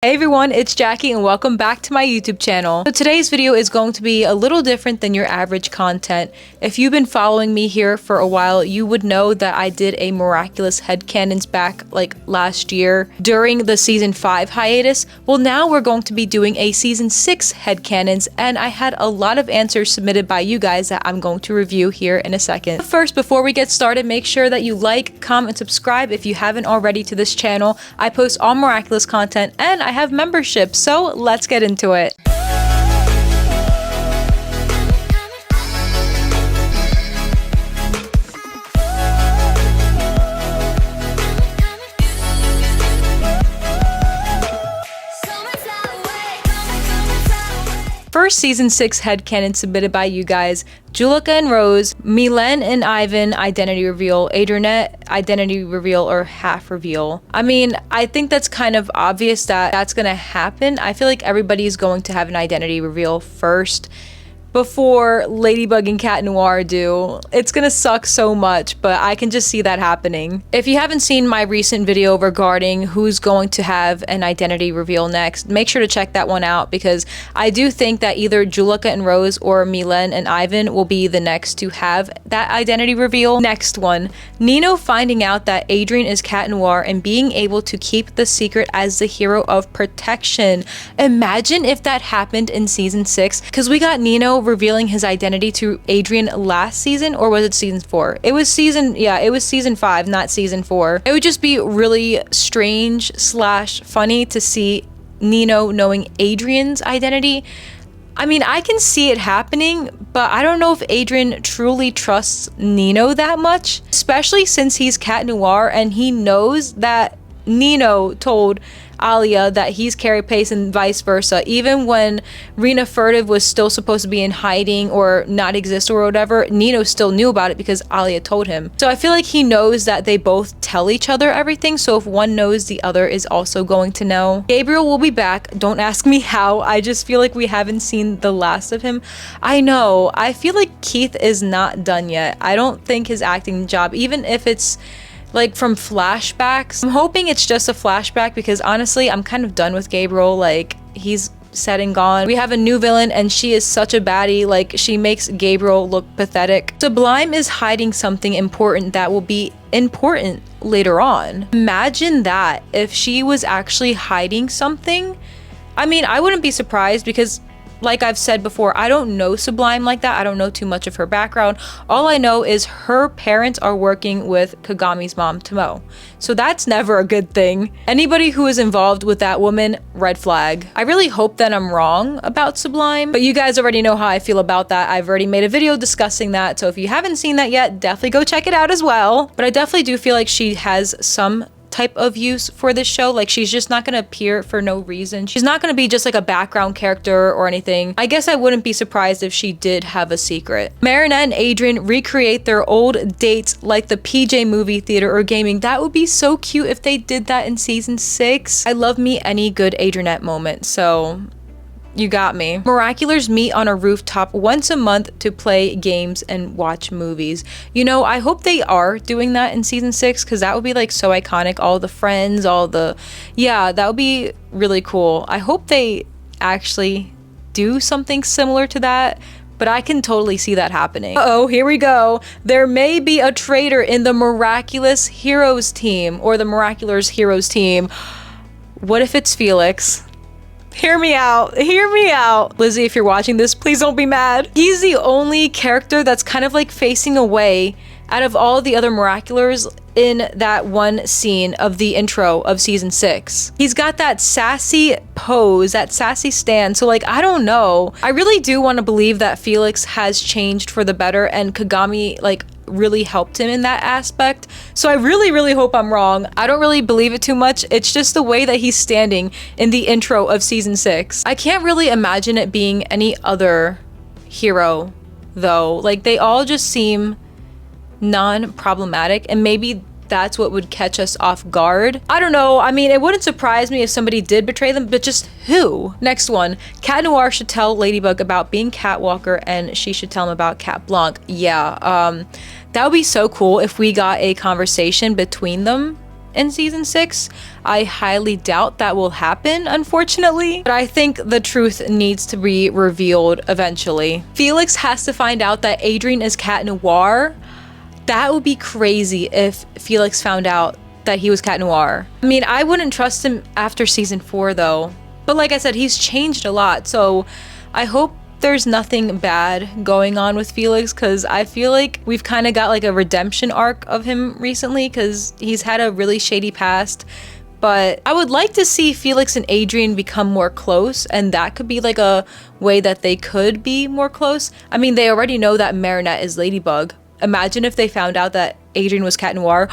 Hey everyone, it's Jackie and welcome back to my YouTube channel. So today's video is going to be a little different than your average content. If you've been following me here for a while, you would know that I did a Miraculous Headcanons back like last year during the season 5 hiatus. Well, now we're going to be doing a season 6 Headcanons, and I had a lot of answers submitted by you guys that I'm going to review here in a second. But first, before we get started, make sure that you like, comment, and subscribe if you haven't already to this channel. I post all Miraculous content and I have memberships, so let's get into it. First season 6 headcanon submitted by you guys: Julika and Rose, Milen and Ivan identity reveal, Adrien identity reveal or half reveal. I mean, I think that's kind of obvious that that's gonna happen. I feel like everybody's going to have an identity reveal first before Ladybug and Cat Noir do. It's gonna suck so much, but I can just see that happening. If you haven't seen my recent video regarding who's going to have an identity reveal next, make sure to check that one out, because I do think that either Julika and Rose or Milen and Ivan will be the next to have that identity reveal. Next one, Nino finding out that Adrien is Cat Noir and being able to keep the secret as the hero of protection. Imagine if that happened in season 6, because we got Nino revealing his identity to Adrien last season, or was it season 4? It was season 5, not season 4. It would just be really strange / funny to see Nino knowing Adrien's identity. I mean, I can see it happening, but I don't know if Adrien truly trusts Nino that much, especially since he's Cat Noir and he knows that Nino told Alia that he's Carapace and vice versa. Even when Rena Furtive was still supposed to be in hiding or not exist or whatever, Nino still knew about it because Alia told him. So I feel like he knows that they both tell each other everything, so if one knows, the other is also going to know. Gabriel will be back. Don't ask me how. I just feel like we haven't seen the last of him. I know. I feel like Keith is not done yet. I don't think his acting job, even if it's like from flashbacks, I'm hoping it's just a flashback, because honestly I'm kind of done with Gabriel. Like, he's said and gone. We have a new villain and she is such a baddie. Like, she makes Gabriel look pathetic. Sublime is hiding something important that will be important later on. Imagine that, if she was actually hiding something. I mean, I wouldn't be surprised, because like I've said before, I don't know Sublime like that. I don't know too much of her background. All I know is her parents are working with Kagami's mom, Tomo. So that's never a good thing. Anybody who is involved with that woman, red flag. I really hope that I'm wrong about Sublime, but you guys already know how I feel about that. I've already made a video discussing that. So if you haven't seen that yet, definitely go check it out as well. But I definitely do feel like she has some type of use for this show. Like, she's just not gonna appear for no reason. She's not gonna be just like a background character or anything. I guess I wouldn't be surprised if she did have a secret. Marinette and Adrien recreate their old dates like the PJ movie theater or gaming. That would be so cute if they did that in season 6. I love me any good Adrienette moment, so you got me. Miraculous meet on a rooftop once a month to play games and watch movies. You know, I hope they are doing that in season 6, because that would be like so iconic. All the friends, yeah, that would be really cool. I hope they actually do something similar to that, but I can totally see that happening. Uh-oh, here we go. There may be a traitor in the Miraculous Heroes team, or the Miraculous Heroes team. What if it's Felix? Hear me out. Hear me out. Lizzie, if you're watching this, please don't be mad. He's the only character that's kind of like facing away out of all the other Miraculous in that one scene of the intro of season 6. He's got that sassy pose, that sassy stand. So like, I don't know. I really do want to believe that Felix has changed for the better and Kagami like really helped him in that aspect. So I really hope I'm wrong. I don't really believe it too much. It's just the way that he's standing in the intro of season 6. I can't really imagine it being any other hero though. Like, they all just seem non-problematic, and maybe that's what would catch us off guard. I don't know. I mean, it wouldn't surprise me if somebody did betray them, but just who? Next one. Cat Noir should tell Ladybug about being Catwalker, and she should tell him about Cat Blanc. Yeah, that would be so cool if we got a conversation between them in season 6. I highly doubt that will happen, unfortunately, but I think the truth needs to be revealed eventually. Felix has to find out that Adrien is Cat Noir. That would be crazy if Felix found out that he was Cat Noir. I mean, I wouldn't trust him after season 4 though. But like I said, he's changed a lot, so I hope there's nothing bad going on with Felix, because I feel like we've kind of got like a redemption arc of him recently, because he's had a really shady past. But I would like to see Felix and Adrien become more close, and that could be like a way that they could be more close. I mean, they already know that Marinette is Ladybug. Imagine if they found out that Adrien was Cat Noir.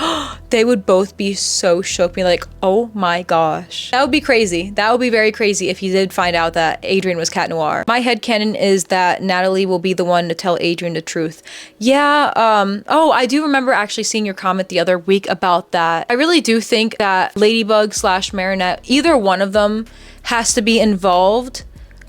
They would both be so shook, be like, oh my gosh. That would be crazy. That would be very crazy if he did find out that Adrien was Cat Noir. My headcanon is that Natalie will be the one to tell Adrien the truth. Yeah, oh, I do remember actually seeing your comment the other week about that. I really do think that Ladybug / Marinette, either one of them has to be involved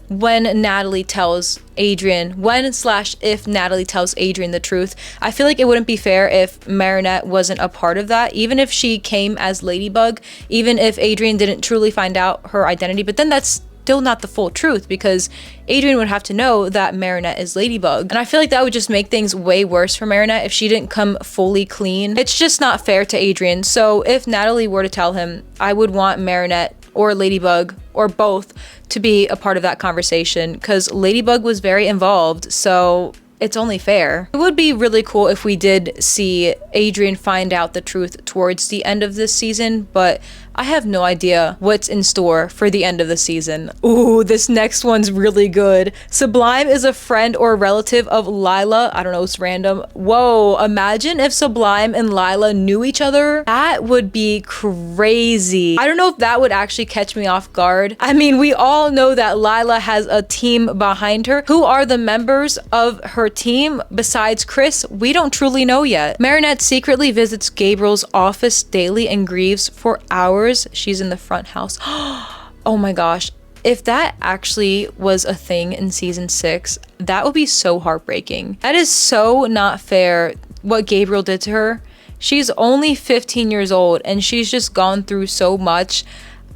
when Natalie tells Adrien, if Natalie tells Adrien the truth. I feel like it wouldn't be fair if Marinette wasn't a part of that, even if she came as Ladybug, even if Adrien didn't truly find out her identity, but then that's still not the full truth, because Adrien would have to know that Marinette is Ladybug. And I feel like that would just make things way worse for Marinette if she didn't come fully clean. It's just not fair to Adrien. So if Natalie were to tell him, I would want Marinette or Ladybug or both to be a part of that conversation, because Ladybug was very involved, so it's only fair. It would be really cool if we did see Adrien find out the truth towards the end of this season, but I have no idea what's in store for the end of the season. Ooh, this next one's really good. Sublime is a friend or relative of Lila. I don't know, it's random. Whoa, imagine if Sublime and Lila knew each other. That would be crazy. I don't know if that would actually catch me off guard. I mean, we all know that Lila has a team behind her. Who are the members of her team besides Chris? We don't truly know yet. Marinette secretly visits Gabriel's office daily and grieves for hours. She's in the front house. Oh my gosh. If that actually was a thing in season 6, that would be so heartbreaking. That is so not fair what Gabriel did to her. She's only 15 years old and she's just gone through so much.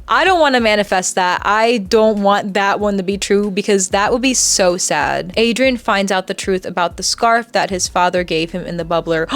I don't want to manifest that. I don't want that one to be true, because that would be so sad. Adrien finds out the truth about the scarf that his father gave him in the bubbler.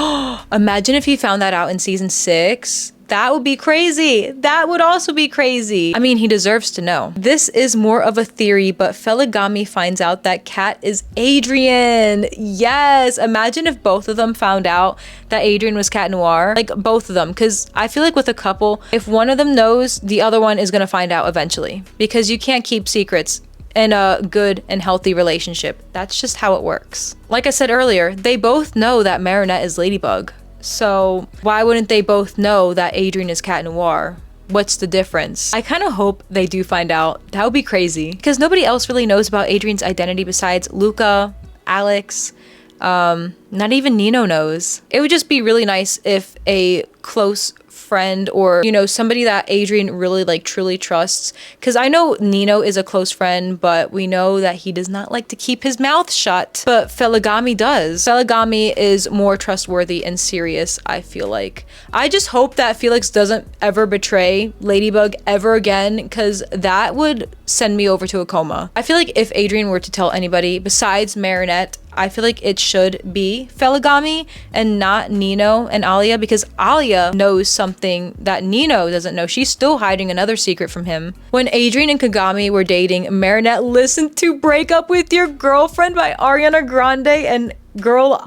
Imagine if he found that out in season 6. That would be crazy. That would also be crazy. I mean, he deserves to know. This is more of a theory, but Feligami finds out that Cat is Adrien. Yes, imagine if both of them found out that Adrien was Cat Noir. Like, both of them, because I feel like with a couple, if one of them knows, the other one is gonna find out eventually, because you can't keep secrets in a good and healthy relationship. That's just how it works. Like I said earlier, they both know that Marinette is Ladybug. So why wouldn't they both know that Adrien is Cat Noir? What's the difference? I kind of hope they do find out. That would be crazy, because nobody else really knows about Adrien's identity besides Luca, Alex, not even Nino knows. It would just be really nice if a close friend, or you know, somebody that Adrien really like truly trusts, because I know Nino is a close friend, but we know that he does not like to keep his mouth shut, but Feligami does. Feligami is more trustworthy and serious, I feel like. I just hope that Felix doesn't ever betray Ladybug ever again, because that would send me over to a coma. I feel like if Adrien were to tell anybody besides Marinette, I feel like it should be Feligami and not Nino and Alia, because Alia knows something that Nino doesn't know. She's still hiding another secret from him. When Adrien and Kagami were dating, Marinette listened to Break Up With Your Girlfriend by Ariana Grande, and girl,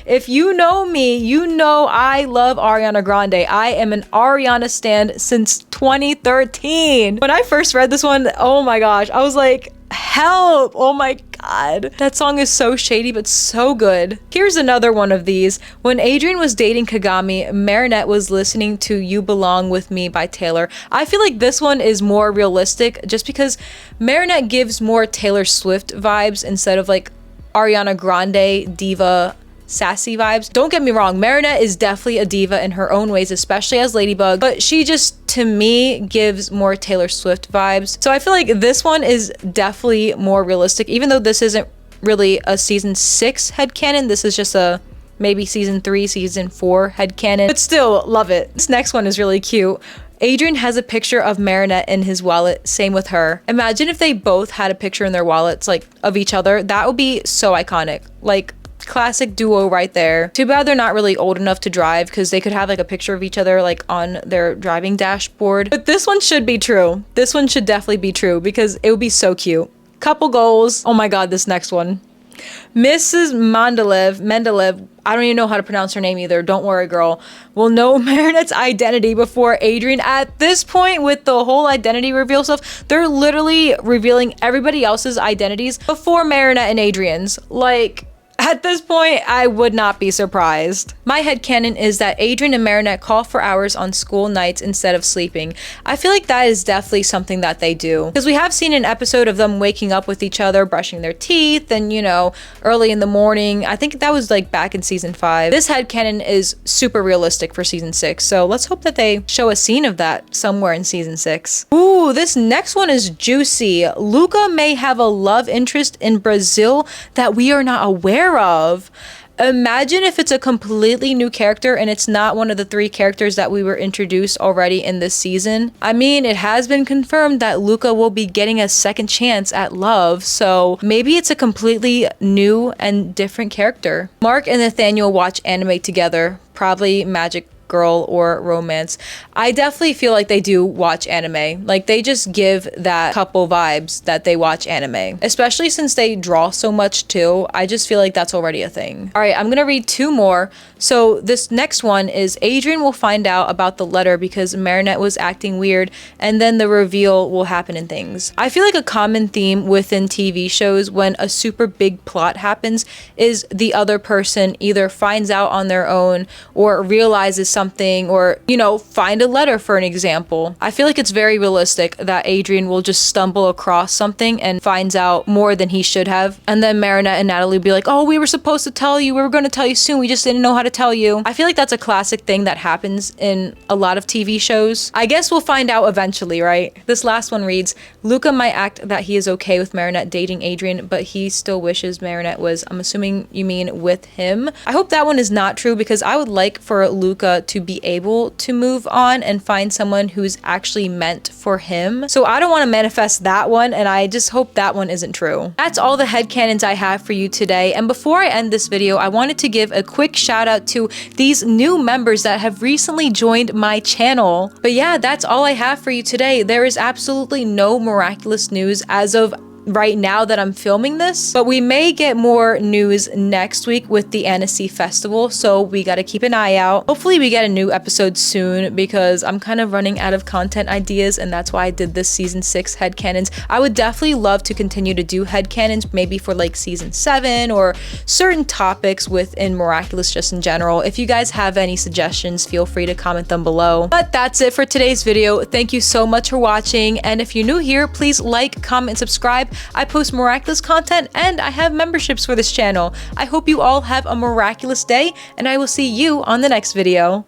if you know me, you know I love Ariana Grande. I am an Ariana stan since 2013. When I first read this one, oh my gosh, I was like, help, oh my god. That song is so shady, but so good. Here's another one of these. When Adrien was dating Kagami, Marinette was listening to You Belong With Me by Taylor. I feel like this one is more realistic, just because Marinette gives more Taylor Swift vibes instead of like Ariana Grande diva sassy vibes. Don't get me wrong, Marinette is definitely a diva in her own ways, especially as Ladybug, but she just, to me, gives more Taylor Swift vibes. So I feel like this one is definitely more realistic, even though this isn't really a season 6 headcanon. This is just a maybe season 3, season 4 headcanon, but still love it. This next one is really cute. Adrien has a picture of Marinette in his wallet, same with her. Imagine if they both had a picture in their wallets, like, of each other. That would be so iconic. Like, classic duo right there. Too bad they're not really old enough to drive, because they could have like a picture of each other like on their driving dashboard. But this one should be true. This one should definitely be true, because it would be so cute. Couple goals. Oh my god, this next one. Mrs. Mendeleev, I don't even know how to pronounce her name either, don't worry girl, will know Marinette's identity before Adrien. At this point, with the whole identity reveal stuff, they're literally revealing everybody else's identities before Marinette and Adrien's. Like, at this point, I would not be surprised. My headcanon is that Adrien and Marinette call for hours on school nights instead of sleeping. I feel like that is definitely something that they do. Because we have seen an episode of them waking up with each other, brushing their teeth, and you know, early in the morning. I think that was like back in season 5. This headcanon is super realistic for season 6. So let's hope that they show a scene of that somewhere in season 6. Ooh, this next one is juicy. Luca may have a love interest in Brazil that we are not aware of. Imagine if it's a completely new character and it's not one of the 3 characters that we were introduced already in this season. I mean, it has been confirmed that Luca will be getting a second chance at love, so maybe it's a completely new and different character. Mark and Nathaniel watch anime together, probably magic girl or romance. I definitely feel like they do watch anime. Like, they just give that couple vibes that they watch anime, especially since they draw so much too. I just feel like that's already a thing. All right, I'm gonna read 2 more. So this next one is Adrien will find out about the letter because Marinette was acting weird, and then the reveal will happen in things. I feel like a common theme within TV shows when a super big plot happens is the other person either finds out on their own or realizes something, or, you know, find a letter, for an example. I feel like it's very realistic that Adrien will just stumble across something and finds out more than he should have, and then Marinette and Natalie will be like, oh, we were supposed to tell you, we were going to tell you soon, we just didn't know how to tell you. I feel like that's a classic thing that happens in a lot of TV shows. I guess we'll find out eventually, right? This last one reads, Luca might act that he is okay with Marinette dating Adrien, but he still wishes Marinette was, I'm assuming you mean with him. I hope that one is not true, because I would like for Luca to be able to move on and find someone who's actually meant for him. So I don't want to manifest that one, and I just hope that one isn't true. That's all the headcanons I have for you today. And before I end this video, I wanted to give a quick shout out to these new members that have recently joined my channel. But yeah, that's all I have for you today. There is absolutely no miraculous news as of right now that I'm filming this, but we may get more news next week with the Annecy Festival, so we gotta keep an eye out. Hopefully we get a new episode soon, because I'm kind of running out of content ideas, and that's why I did this season 6 headcanons. I would definitely love to continue to do headcanons, maybe for like season 7 or certain topics within Miraculous just in general. If you guys have any suggestions, feel free to comment them below. But that's it for today's video. Thank you so much for watching, and if you're new here, please like, comment, and subscribe. I post Miraculous content, and I have memberships for this channel. I hope you all have a miraculous day, and I will see you on the next video.